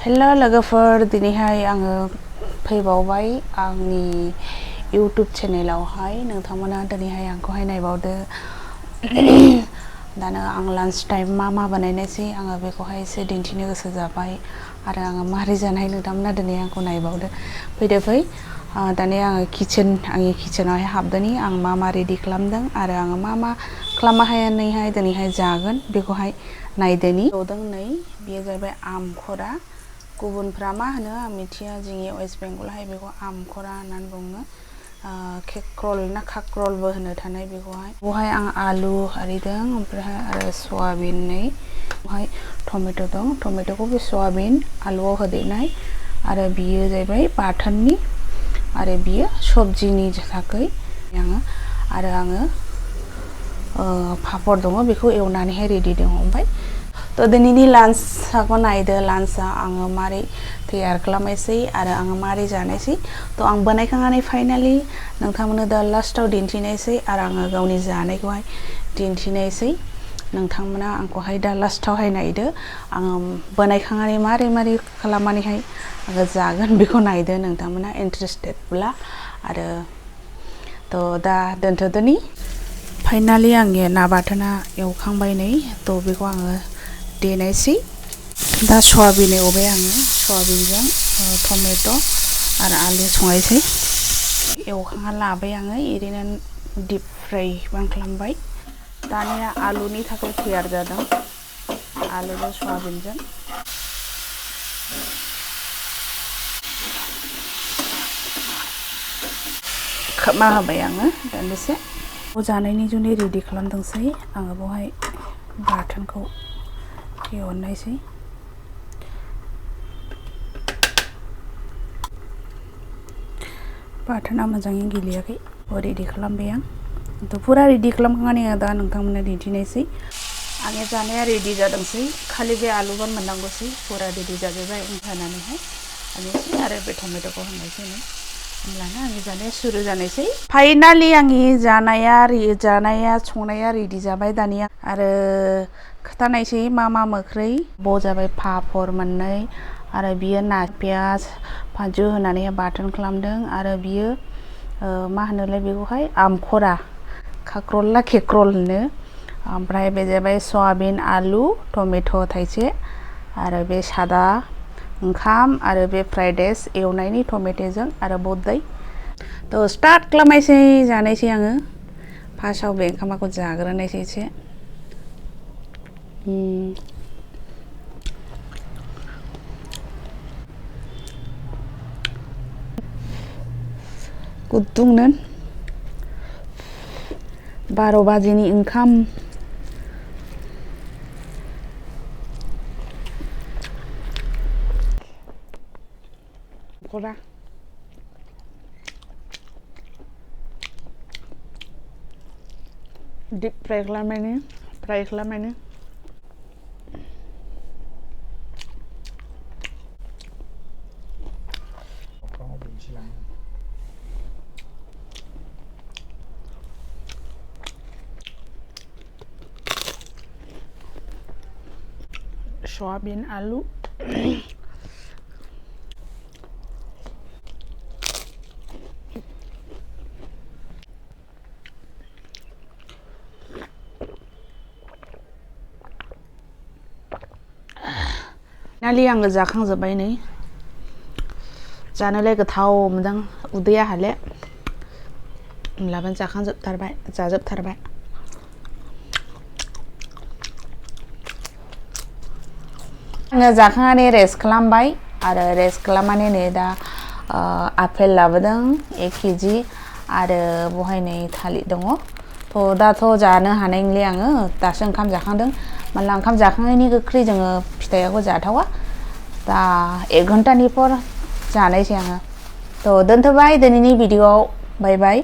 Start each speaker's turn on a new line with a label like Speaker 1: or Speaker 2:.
Speaker 1: hello लोगोफोर दिनैहाय आङो फैबावबाय आंनि YouTube चेनेलावहाय नोंथांमोना दिनैहाय आंखौहाय नायबावदो दानो आं लान्च टाइम मा बानायनायसै आङो बेखौहाय एसे दिन्थिनो गोसो जाबाय आरो आङो मारै जानाय नोंथांमोना दिनै आंखौ नायबावदो फैदो फै दाने आङो आंनि किचेनावहाय हाबदोनि आं मा रेडि खालामदों आरो आङो मा खालामहायनैहाय दिनैहाय जागोन बेखौहाय नायदोनि दं नै बेयो जाबाय आमखरा गुबुनफ्रा मा होनो आं मिथिया जोंनि वेस्ट बेंगलावहाय बेखौ आमखरा होननानै बुङो केक्रल ना काक्रलबो होनो थानाय बेवहाय आं आलु आरिदों ओमफ्राय आरो सयाबिन नै बेवहाय टमेट' दं टमेट'खौ बे सयाबिन आलुआव होदेरनाय आरो बियो जाहैबाय बाथोननि आरो बियो सब्जिनि थाखाय आङो पापर दङ बेखौ एवनानैहाय रेडि दङ ओमफ्राय तो दिनैनि लान्चखौ नायदो लान्चआ आङो मारै तैयार खालामनायसै आरो आङो मारै जानायसै तो आं बानायखांनानै फाइनाली नोंथांमोननो दा लास्टआव दिन्थिनायसै आरो आङो गावनि जानायखौहाय दिन्थिनायसै नोंथांमोना आंखौहाय दा लास्टआवहाय नायदो आङो बानायखांनानै मारै खालामनानैहाय आङो जागोन बेखौ नायदो नोंथांमोना इन्टारेस्टेडब्ला आरो तो दा दोनथ'दोनि फाइनाली आंनि ना बाथोना एवखांबाय नै तो बेखौ आङो देनायसै दा सयाबिन एवबाय आङो सयाबिनजों टमेट' आरो आलु संनायसै एवखांना लाबाय आङो ओरैनो डीप फ्राय खालामबाय दानिया आलुनि थाखाय तैयार जादों आलुजों सयाबिनजों खोबना होबाय आङो दान्दिसे जानायनि जुनै रेडि खालामदोंसै आङो बेवहाय बाथोनखौ एवनायसै बाथोना मोजाङै गिलियाखै रेडि खालामबाय आं तो फुरा रेडि खालामखांनानै आं दा नोंथांमोननो दिन्थिनायसै आंनि जानाया रेडि जादोंसै खालि बे आलुबो मोननांगौसै फुरा रेडि जाजोबबाय होनानैहाय होनोसै आरो बे टमेट'खौ होनोसै होमब्लाना आंनि जानाया सुरु जानोसै फाइनाली आंनि संनाया रेडि जाबाय दानिया आरो खोथानायसै मा मोख्रै जाबाय पापर मोननै आरो बियो ना पियाज फानलु होनानै बाथोन खालामदों आरो बियो मा होनोलाय बेखौहाय आमखरा काक्रल केक्रल होनो ओमफ्राय बे जाबाय सयाबिन आलु टमेट' थाइसे आरो बे सादा ओंखाम आरो बे फ्राइड राइस एवनायनि टमेट'जों आरो दै तो स्टार्ट खालामनायसै जानायसै आङो फार्स्टआव बे ओंखामखौ जाग्रोनायसै एसे गुदुंनो 12 बाजिनि ओंखाम खरा डीप फ्राय खालामनायनि सयाबिन आलु फाइनाली आङो जाखांजोब्बाय नै जानोलाय गोथाव मोनदों उदैया हाले होमब्लाबो जाजोबथारबाय आङो जाखांनानै रेस्ट खालामबाय आरो रेस्ट खालामनानै नै दा आपेल लाबोदों 1 केजि आरो बेवहाय नै थालिर दङ तो दाथ' जानो हानाय नंला आङो दासो ओंखाम जाखांदों माला ओंखाम जाखांनायनि गोख्रै जोङो फिथाइखौ जाथावा दा 1 घन्टानि पर जानायसै आङो तो दोनथ'बाय दिनैनि भिडिअ'आव बाय बाय